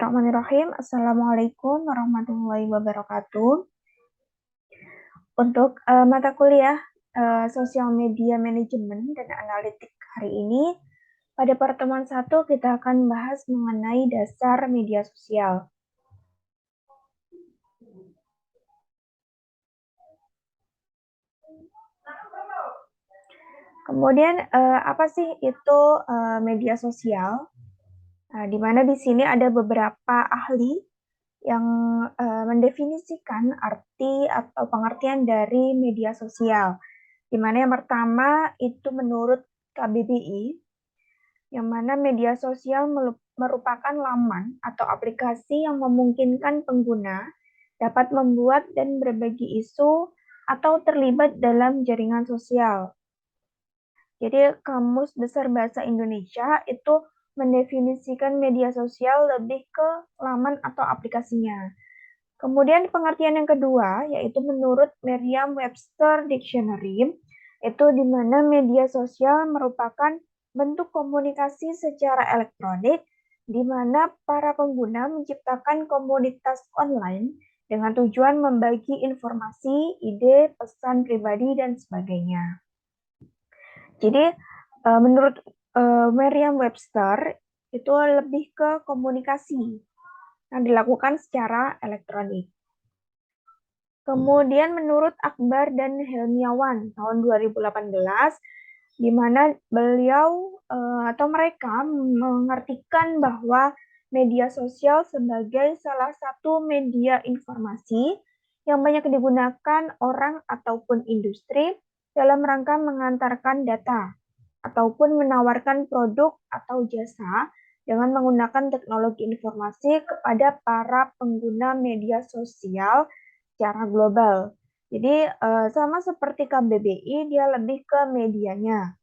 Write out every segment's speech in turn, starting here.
Bismillahirrahmanirrahim. Assalamualaikum warahmatullahi wabarakatuh. Untuk mata kuliah Sosial Media Manajemen dan Analitik hari ini, pada pertemuan 1 kita akan bahas mengenai dasar media sosial. Kemudian apa sih itu media sosial? Di mana di sini ada beberapa ahli yang mendefinisikan arti atau pengertian dari media sosial. Di mana yang pertama itu menurut KBBI, yang mana media sosial merupakan laman atau aplikasi yang memungkinkan pengguna dapat membuat dan berbagi isu atau terlibat dalam jaringan sosial. Jadi Kamus Besar Bahasa Indonesia itu mendefinisikan media sosial lebih ke laman atau aplikasinya. Kemudian pengertian yang kedua, yaitu menurut Merriam-Webster Dictionary, itu di mana media sosial merupakan bentuk komunikasi secara elektronik, di mana para pengguna menciptakan komunitas online dengan tujuan membagi informasi, ide, pesan pribadi, dan sebagainya. Jadi, menurut Merriam-Webster, itu lebih ke komunikasi yang dilakukan secara elektronik. Kemudian menurut Akbar dan Helmiawan tahun 2018, di mana beliau atau mereka mengartikan bahwa media sosial sebagai salah satu media informasi yang banyak digunakan orang ataupun industri dalam rangka mengantarkan data ataupun menawarkan produk atau jasa dengan menggunakan teknologi informasi kepada para pengguna media sosial secara global. Jadi sama seperti KBBI, dia lebih ke medianya.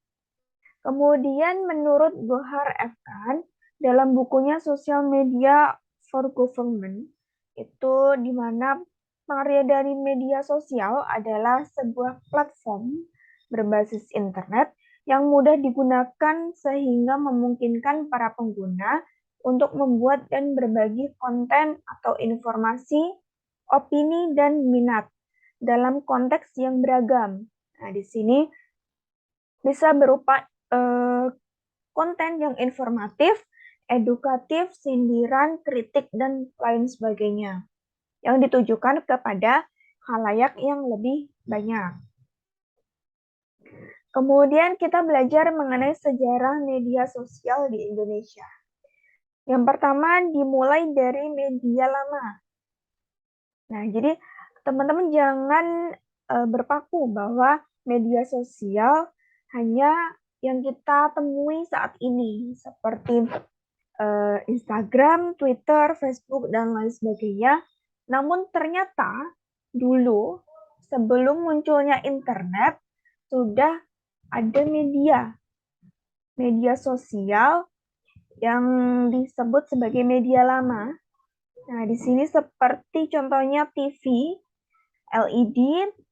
Kemudian menurut Gohar Efkan, dalam bukunya Social Media for Government, itu di mana pengertian dari media sosial adalah sebuah platform berbasis internet yang mudah digunakan sehingga memungkinkan para pengguna untuk membuat dan berbagi konten atau informasi, opini, dan minat dalam konteks yang beragam. Nah, di sini bisa berupa konten yang informatif, edukatif, sindiran, kritik, dan lain sebagainya yang ditujukan kepada khalayak yang lebih banyak. Kemudian kita belajar mengenai sejarah media sosial di Indonesia. Yang pertama dimulai dari media lama. Nah, jadi teman-teman jangan berpaku bahwa media sosial hanya yang kita temui saat ini, seperti Instagram, Twitter, Facebook, dan lain sebagainya. Namun ternyata dulu, sebelum munculnya internet, sudah ada media sosial yang disebut sebagai media lama. Nah, di sini seperti contohnya TV, LED,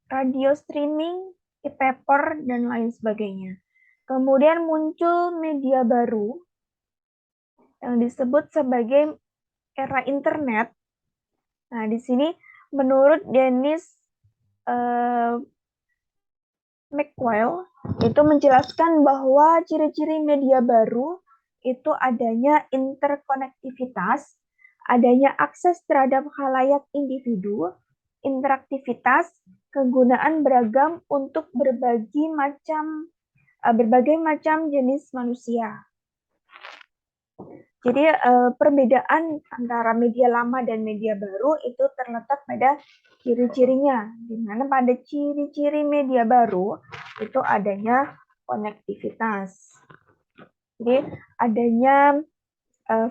radio streaming, e-paper, dan lain sebagainya. Kemudian muncul media baru yang disebut sebagai era internet. Nah, di sini menurut Dennis McQuail itu menjelaskan bahwa ciri-ciri media baru itu adanya interkonektivitas, adanya akses terhadap khalayak individu, interaktivitas, kegunaan beragam untuk berbagai macam jenis manusia. Jadi perbedaan antara media lama dan media baru itu terletak pada ciri-cirinya, di mana pada ciri-ciri media baru itu adanya konektivitas. Jadi adanya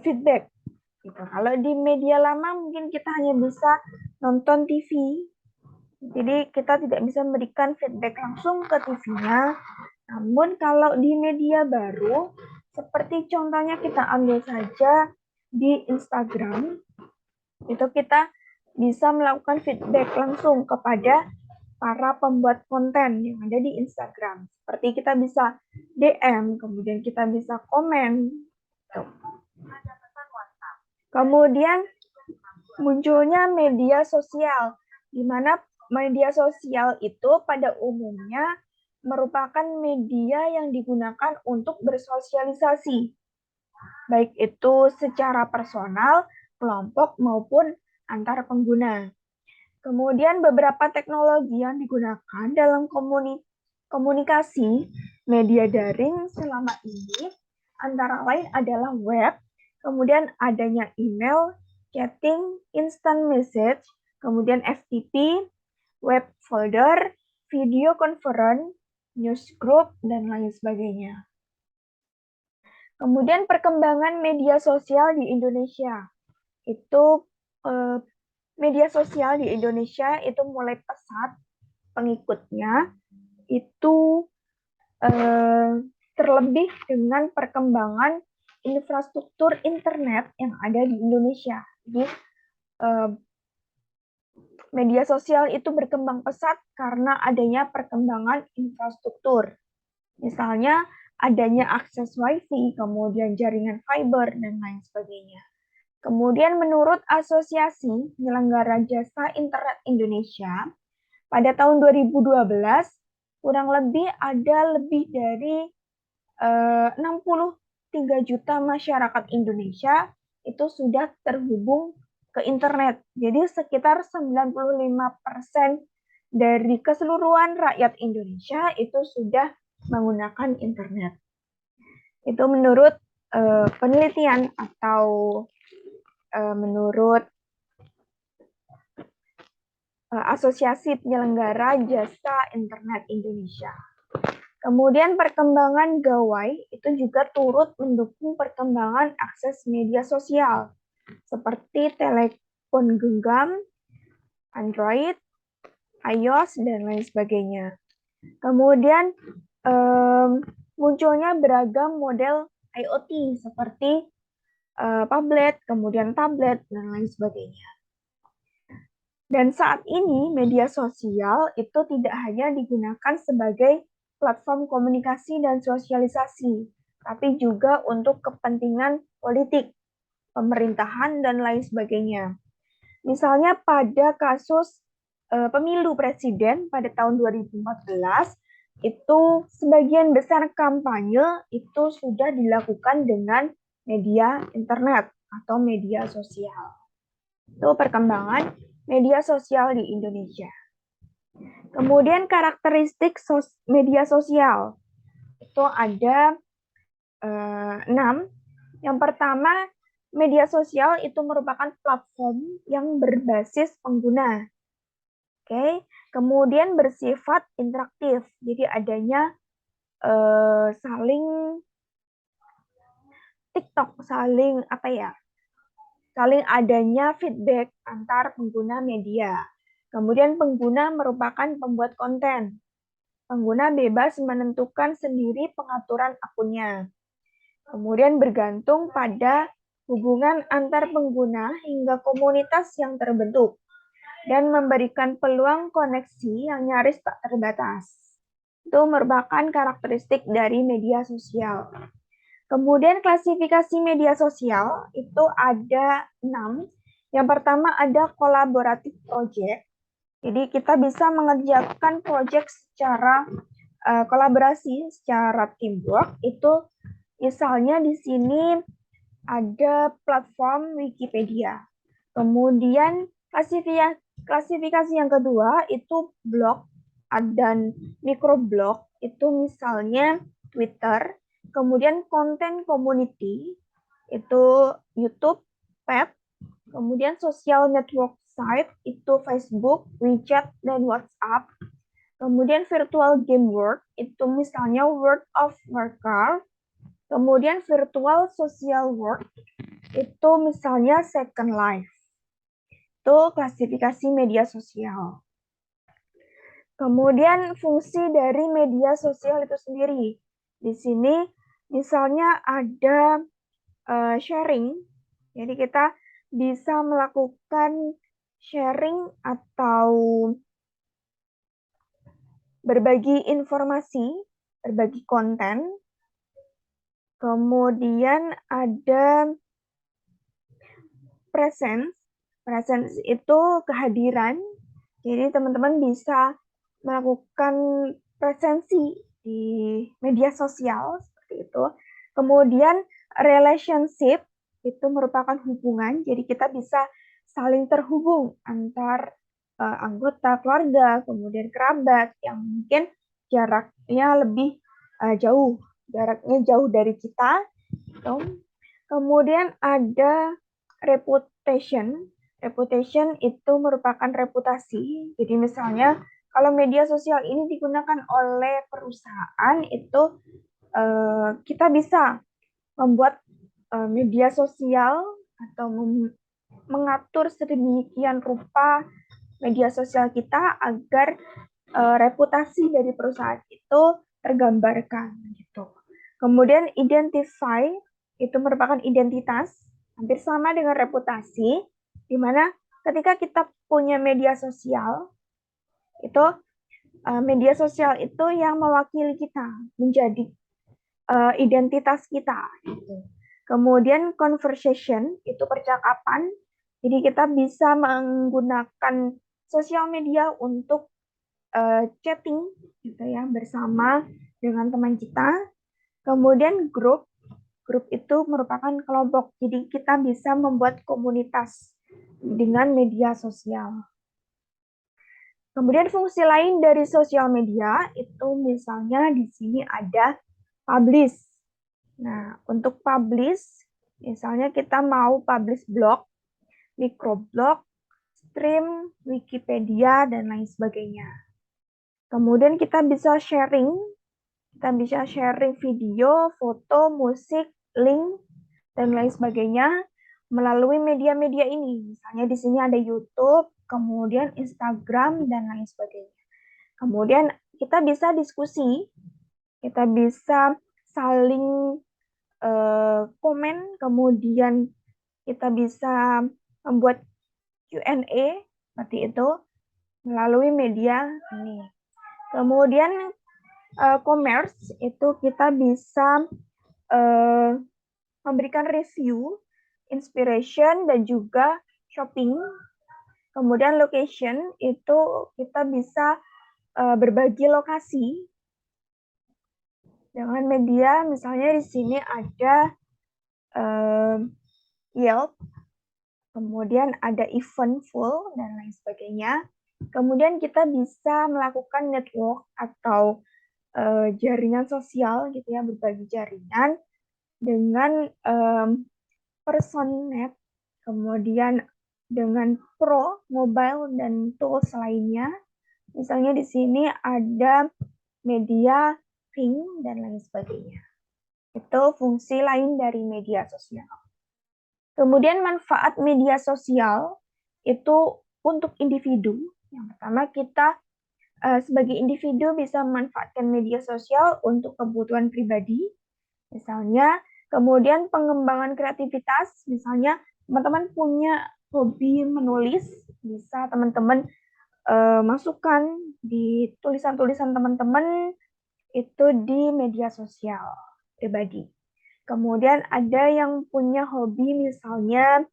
feedback. Gitu. Kalau di media lama mungkin kita hanya bisa nonton TV, jadi kita tidak bisa memberikan feedback langsung ke TV-nya. Namun kalau di media baru, seperti contohnya kita ambil saja di Instagram, itu kita bisa melakukan feedback langsung kepada para pembuat konten yang ada di Instagram. Seperti kita bisa DM, kemudian kita bisa komen. Kemudian munculnya media sosial, di mana media sosial itu pada umumnya merupakan media yang digunakan untuk bersosialisasi, baik itu secara personal, kelompok, maupun antar pengguna. Kemudian beberapa teknologi yang digunakan dalam komunikasi media daring selama ini antara lain adalah web, kemudian adanya email, chatting, instant message, kemudian FTP, web folder, video conference, news group, dan lain sebagainya. Kemudian perkembangan media sosial di Indonesia. Itu media sosial di Indonesia itu mulai pesat pengikutnya, itu terlebih dengan perkembangan infrastruktur internet yang ada di Indonesia. Jadi media sosial itu berkembang pesat karena adanya perkembangan infrastruktur. Misalnya adanya akses WiFi, kemudian jaringan fiber, dan lain sebagainya. Kemudian menurut Asosiasi Penyelenggara Jasa Internet Indonesia, pada tahun 2012, kurang lebih ada lebih dari 63 juta masyarakat Indonesia itu sudah terhubung ke internet. Jadi sekitar 95% dari keseluruhan rakyat Indonesia itu sudah menggunakan internet. Itu menurut penelitian atau menurut Asosiasi Penyelenggara Jasa Internet Indonesia. Kemudian perkembangan gawai itu juga turut mendukung perkembangan akses media sosial seperti telepon genggam, Android, iOS, dan lain sebagainya. Kemudian munculnya beragam model IoT seperti tablet, kemudian tablet, dan lain sebagainya. Dan saat ini media sosial itu tidak hanya digunakan sebagai platform komunikasi dan sosialisasi, tapi juga untuk kepentingan politik, pemerintahan, dan lain sebagainya. Misalnya pada kasus pemilu presiden pada tahun 2014, itu sebagian besar kampanye itu sudah dilakukan dengan media internet atau media sosial. Itu perkembangan media sosial di Indonesia. Kemudian karakteristik media sosial itu ada 6. Yang pertama, media sosial itu merupakan platform yang berbasis pengguna. Oke, kemudian bersifat interaktif. Jadi adanya saling TikTok, saling adanya feedback antar pengguna media. Kemudian pengguna merupakan pembuat konten. Pengguna bebas menentukan sendiri pengaturan akunnya. Kemudian bergantung pada hubungan antar pengguna hingga komunitas yang terbentuk dan memberikan peluang koneksi yang nyaris tak terbatas. Itu merupakan karakteristik dari media sosial. Kemudian klasifikasi media sosial itu ada 6. Yang pertama ada collaborative project. Jadi kita bisa mengerjakan project secara kolaborasi, secara teamwork. Itu misalnya di sini ada platform Wikipedia. Kemudian klasifikasi yang kedua itu blog dan microblog. Itu misalnya Twitter. Kemudian konten community itu YouTube, Pet. Kemudian social network site itu Facebook, WeChat, dan WhatsApp. Kemudian virtual game world itu misalnya World of Warcraft. Kemudian virtual social world itu misalnya Second Life. Itu klasifikasi media sosial. Kemudian fungsi dari media sosial itu sendiri. Di sini misalnya ada sharing. Jadi kita bisa melakukan sharing atau berbagi informasi, berbagi konten. Kemudian ada presence. Presence itu kehadiran. Jadi teman-teman bisa melakukan presensi di media sosial seperti itu. Kemudian relationship itu merupakan hubungan. Jadi kita bisa saling terhubung antar anggota keluarga, kemudian kerabat yang mungkin jaraknya lebih jaraknya jauh dari kita. Gitu. Kemudian ada reputation. Reputation itu merupakan reputasi. Jadi misalnya kalau media sosial ini digunakan oleh perusahaan itu kita bisa membuat media sosial atau mengatur sedemikian rupa media sosial kita agar reputasi dari perusahaan itu tergambarkan gitu. Kemudian identify itu merupakan identitas, hampir sama dengan reputasi, di mana ketika kita punya media sosial, itu media sosial itu yang mewakili kita, menjadi identitas kita. Gitu. Kemudian conversation itu percakapan, jadi kita bisa menggunakan sosial media untuk chatting gitu ya bersama dengan teman kita. Kemudian grup itu merupakan kelompok. Jadi kita bisa membuat komunitas dengan media sosial. Kemudian fungsi lain dari sosial media itu misalnya di sini ada publish. Nah, untuk publish misalnya kita mau publish blog, microblog, stream, Wikipedia dan lain sebagainya. Kemudian kita bisa sharing video, foto, musik, link, dan lain sebagainya melalui media-media ini. Misalnya di sini ada YouTube, kemudian Instagram, dan lain sebagainya. Kemudian kita bisa diskusi, kita bisa saling komen, kemudian kita bisa membuat Q&A seperti itu melalui media ini. Kemudian commerce itu kita bisa memberikan review, inspiration, dan juga shopping. Kemudian location itu kita bisa berbagi lokasi dengan media. Misalnya di sini ada Yelp, kemudian ada Eventful, dan lain sebagainya. Kemudian kita bisa melakukan network atau jaringan sosial gitu ya, berbagi jaringan dengan Personnet, kemudian dengan Pro, Mobile, dan tools lainnya. Misalnya di sini ada media, Ring, dan lain sebagainya. Itu fungsi lain dari media sosial. Kemudian manfaat media sosial itu untuk individu. Yang pertama kita sebagai individu bisa memanfaatkan media sosial untuk kebutuhan pribadi. Misalnya, kemudian pengembangan kreativitas, misalnya teman-teman punya hobi menulis, bisa teman-teman masukkan di tulisan-tulisan teman-teman itu di media sosial pribadi. Kemudian ada yang punya hobi misalnya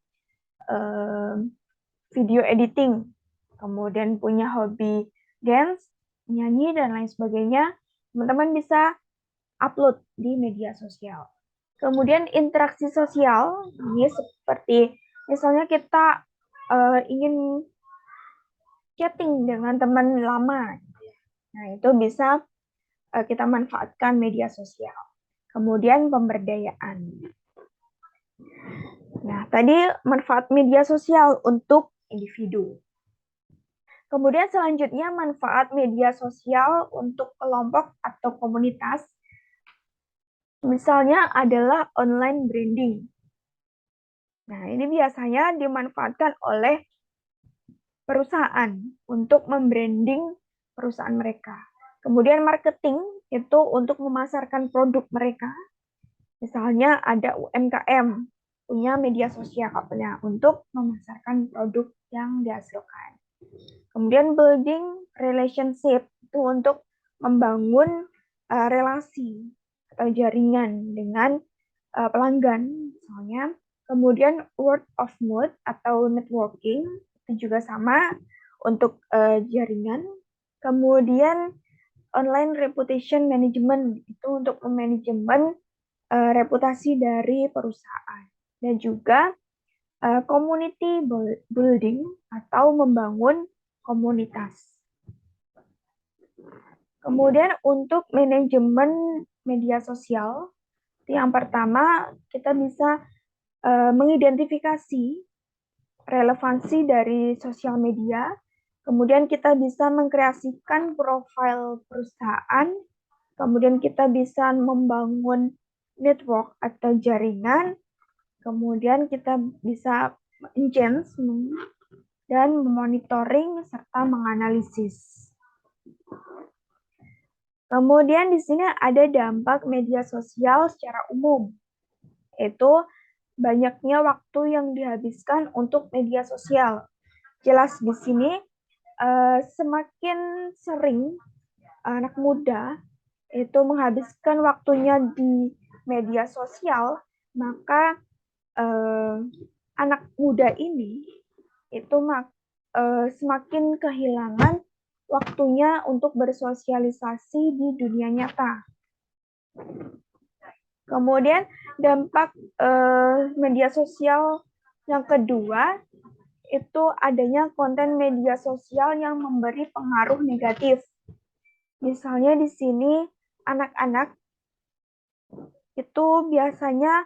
video editing, kemudian punya hobi dance, nyanyi, dan lain sebagainya, teman-teman bisa upload di media sosial. Kemudian interaksi sosial, ini seperti misalnya kita ingin chatting dengan teman lama. Nah, itu bisa kita manfaatkan media sosial. Kemudian pemberdayaan. Nah, tadi manfaat media sosial untuk individu. Kemudian selanjutnya manfaat media sosial untuk kelompok atau komunitas. Misalnya adalah online branding. Nah, ini biasanya dimanfaatkan oleh perusahaan untuk membranding perusahaan mereka. Kemudian marketing itu untuk memasarkan produk mereka. Misalnya ada UMKM punya media sosialnya untuk memasarkan produk yang dihasilkan. Kemudian building relationship itu untuk membangun relasi atau jaringan dengan pelanggan. Misalnya Kemudian word of mouth atau networking itu juga sama untuk jaringan. Kemudian online reputation management itu untuk manajemen reputasi dari perusahaan. Dan juga community building atau membangun komunitas. Kemudian untuk manajemen media sosial, yang pertama kita bisa mengidentifikasi relevansi dari sosial media, kemudian kita bisa mengkreasikan profil perusahaan, kemudian kita bisa membangun network atau jaringan, kemudian kita bisa engagement dan memonitoring serta menganalisis. Kemudian di sini ada dampak media sosial secara umum, yaitu banyaknya waktu yang dihabiskan untuk media sosial. Jelas di sini semakin sering anak muda itu menghabiskan waktunya di media sosial, maka anak muda ini itu semakin kehilangan waktunya untuk bersosialisasi di dunia nyata. Kemudian dampak media sosial yang kedua itu adanya konten media sosial yang memberi pengaruh negatif. Misalnya di sini anak-anak itu biasanya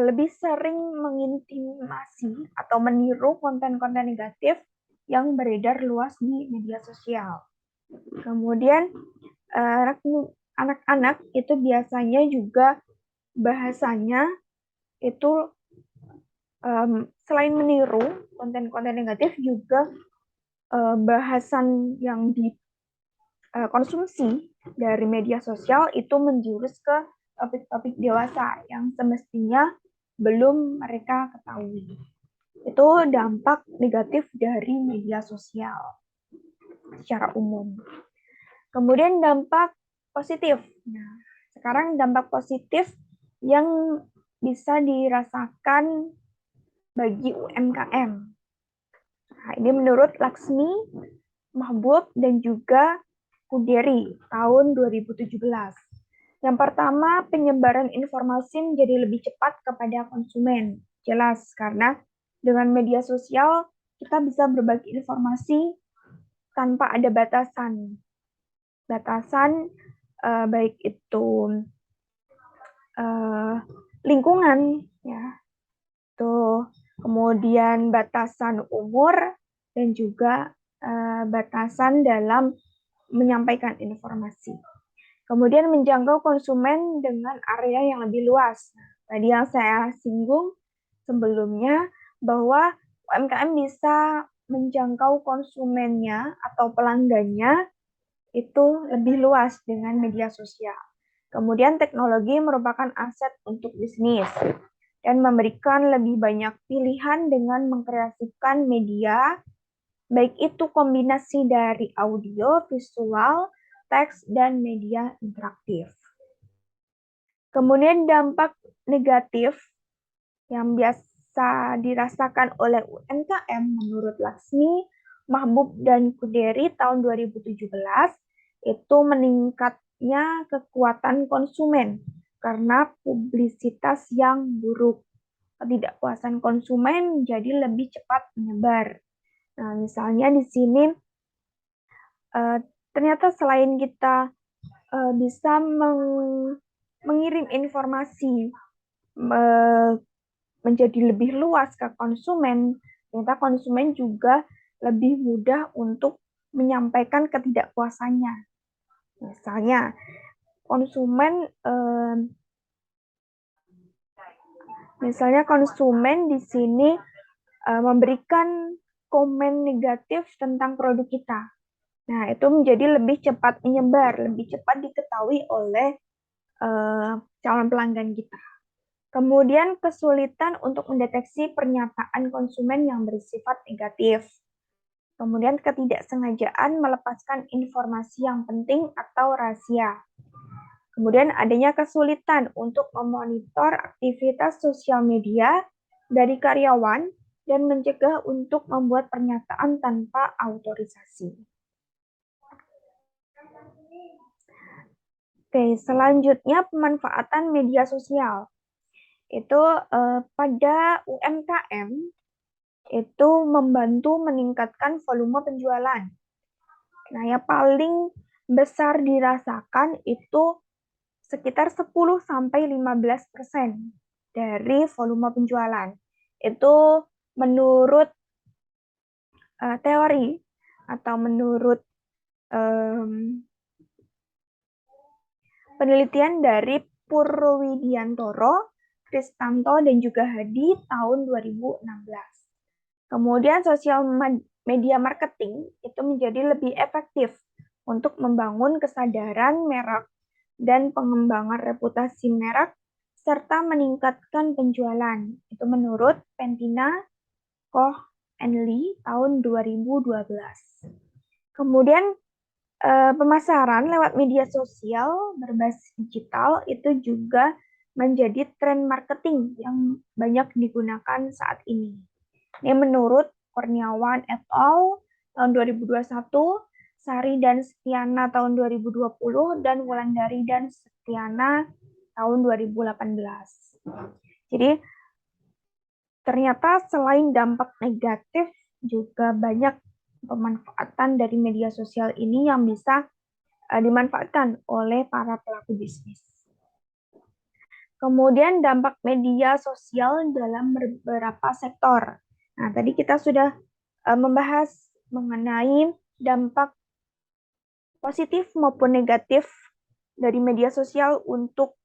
lebih sering mengintimasi atau meniru konten-konten negatif yang beredar luas di media sosial. Kemudian anak-anak itu biasanya juga bahasanya itu selain meniru konten-konten negatif juga bahasan yang dikonsumsi dari media sosial itu menjurus ke topik-topik dewasa yang semestinya belum mereka ketahui. Itu dampak negatif dari media sosial secara umum. Kemudian dampak positif. Nah, sekarang dampak positif yang bisa dirasakan bagi UMKM. Nah, ini menurut Laksmi, Mahbub, dan juga Kuderi tahun 2017. Yang pertama, penyebaran informasi menjadi lebih cepat kepada konsumen. Jelas, karena dengan media sosial kita bisa berbagi informasi tanpa ada batasan. Batasan baik itu lingkungan, ya, tuh, kemudian batasan umur dan juga batasan dalam menyampaikan informasi. Kemudian menjangkau konsumen dengan area yang lebih luas. Tadi yang saya singgung sebelumnya bahwa UMKM bisa menjangkau konsumennya atau pelanggannya itu lebih luas dengan media sosial. Kemudian teknologi merupakan aset untuk bisnis dan memberikan lebih banyak pilihan dengan mengkreasikan media, baik itu kombinasi dari audio, visual, teks, dan media interaktif. Kemudian dampak negatif yang biasa dirasakan oleh UMKM menurut Laksmi, Mahbub, dan Kuderi tahun 2017 itu meningkatnya kekuatan konsumen karena publisitas yang buruk. Ketidakpuasan konsumen menjadi lebih cepat menyebar. Nah, misalnya di sini ternyata selain kita bisa mengirim informasi menjadi lebih luas ke konsumen, ternyata konsumen juga lebih mudah untuk menyampaikan ketidakpuasannya. Misalnya, konsumen di sini memberikan komen negatif tentang produk kita. Nah, itu menjadi lebih cepat menyebar, lebih cepat diketahui oleh calon pelanggan kita. Kemudian kesulitan untuk mendeteksi pernyataan konsumen yang bersifat negatif. Kemudian ketidaksengajaan melepaskan informasi yang penting atau rahasia. Kemudian adanya kesulitan untuk memonitor aktivitas sosial media dari karyawan dan mencegah untuk membuat pernyataan tanpa autorisasi. Oke, selanjutnya pemanfaatan media sosial. Itu pada UMKM itu membantu meningkatkan volume penjualan. Nah, yang paling besar dirasakan itu sekitar 10-15% dari volume penjualan. Itu menurut teori atau menurut penelitian dari Purwidiantoro, Kristanto, dan juga Hadi tahun 2016. Kemudian sosial media marketing itu menjadi lebih efektif untuk membangun kesadaran merek dan pengembangan reputasi merek serta meningkatkan penjualan. Itu menurut Pentina, Koch, and Lee tahun 2012. Kemudian pemasaran lewat media sosial berbasis digital itu juga menjadi tren marketing yang banyak digunakan saat ini. Ini menurut Kurniawan et al. Tahun 2021, Sari dan Setiana tahun 2020, dan Wulandari dan Setiana tahun 2018. Jadi ternyata selain dampak negatif, juga banyak pemanfaatan dari media sosial ini yang bisa dimanfaatkan oleh para pelaku bisnis. Kemudian dampak media sosial dalam beberapa sektor. Nah, tadi kita sudah membahas mengenai dampak positif maupun negatif dari media sosial untuk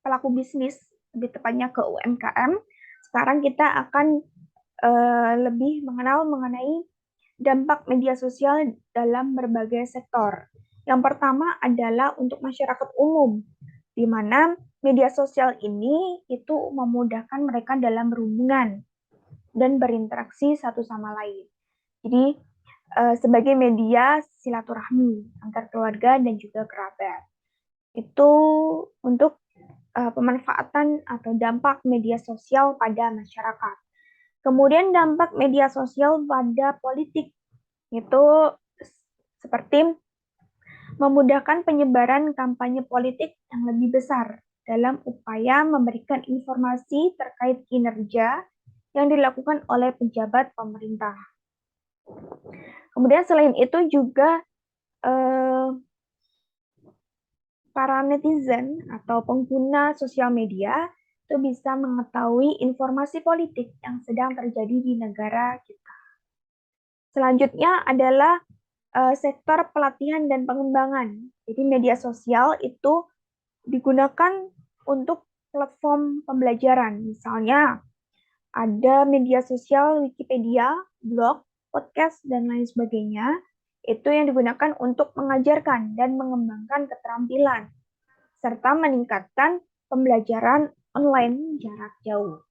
pelaku bisnis, lebih tepatnya ke UMKM. Sekarang kita akan lebih mengenal mengenai dampak media sosial dalam berbagai sektor. Yang pertama adalah untuk masyarakat umum, di mana media sosial ini itu memudahkan mereka dalam berhubungan dan berinteraksi satu sama lain. Jadi sebagai media silaturahmi antar keluarga dan juga kerabat. Itu untuk pemanfaatan atau dampak media sosial pada masyarakat. Kemudian dampak media sosial pada politik itu seperti memudahkan penyebaran kampanye politik yang lebih besar dalam upaya memberikan informasi terkait kinerja yang dilakukan oleh pejabat pemerintah. Kemudian selain itu juga para netizen atau pengguna sosial media itu bisa mengetahui informasi politik yang sedang terjadi di negara kita. Selanjutnya adalah sektor pelatihan dan pengembangan. Jadi media sosial itu digunakan untuk platform pembelajaran. Misalnya ada media sosial Wikipedia, blog, podcast, dan lain sebagainya. Itu yang digunakan untuk mengajarkan dan mengembangkan keterampilan, serta meningkatkan pembelajaran online jarak jauh.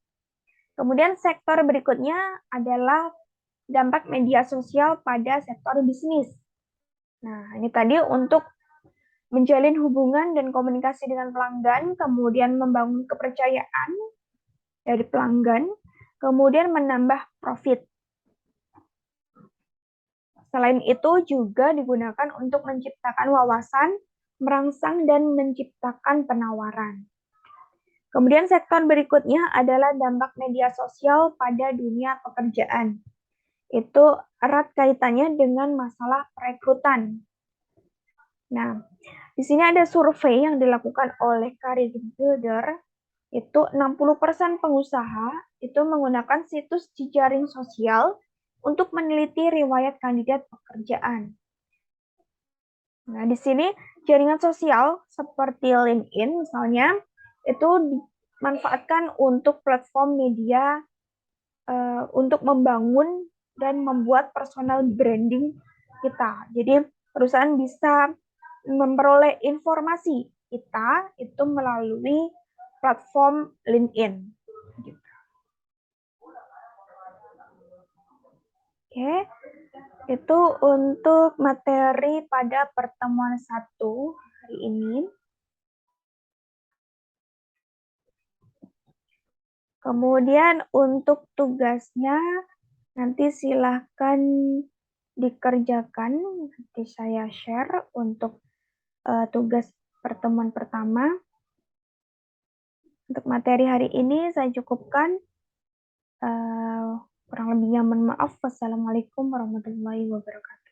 Kemudian sektor berikutnya adalah dampak media sosial pada sektor bisnis. Nah, ini tadi untuk menjalin hubungan dan komunikasi dengan pelanggan, kemudian membangun kepercayaan dari pelanggan, kemudian menambah profit. Selain itu juga digunakan untuk menciptakan wawasan, merangsang dan menciptakan penawaran. Kemudian sektor berikutnya adalah dampak media sosial pada dunia pekerjaan. Itu erat kaitannya dengan masalah perekrutan. Nah, di sini ada survei yang dilakukan oleh Career Builder, itu 60% pengusaha itu menggunakan situs jejaring sosial untuk meneliti riwayat kandidat pekerjaan. Nah, di sini jaringan sosial seperti LinkedIn misalnya, itu dimanfaatkan untuk platform media untuk membangun dan membuat personal branding kita. Jadi perusahaan bisa memperoleh informasi kita itu melalui platform LinkedIn. Oke, itu untuk materi pada pertemuan 1 hari ini. Kemudian untuk tugasnya nanti silahkan dikerjakan, nanti saya share untuk tugas pertemuan pertama. Untuk materi hari ini saya cukupkan. Kurang lebihnya mohon maaf. Wassalamualaikum warahmatullahi wabarakatuh.